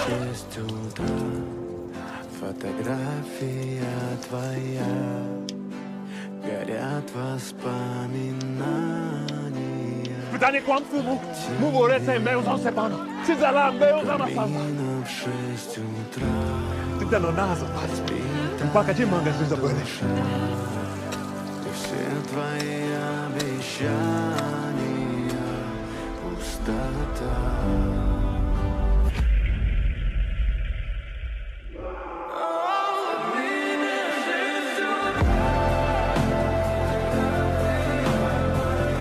6 утра, фотография твоя, горят воспоминания. Pytanie kłamstwu mu ręce mełzą se pana. Czy zala mełza na sasa? Мина в 6 утра, Ty ten nazo pas. Paka cię manga się zapłynę. и все твои обещания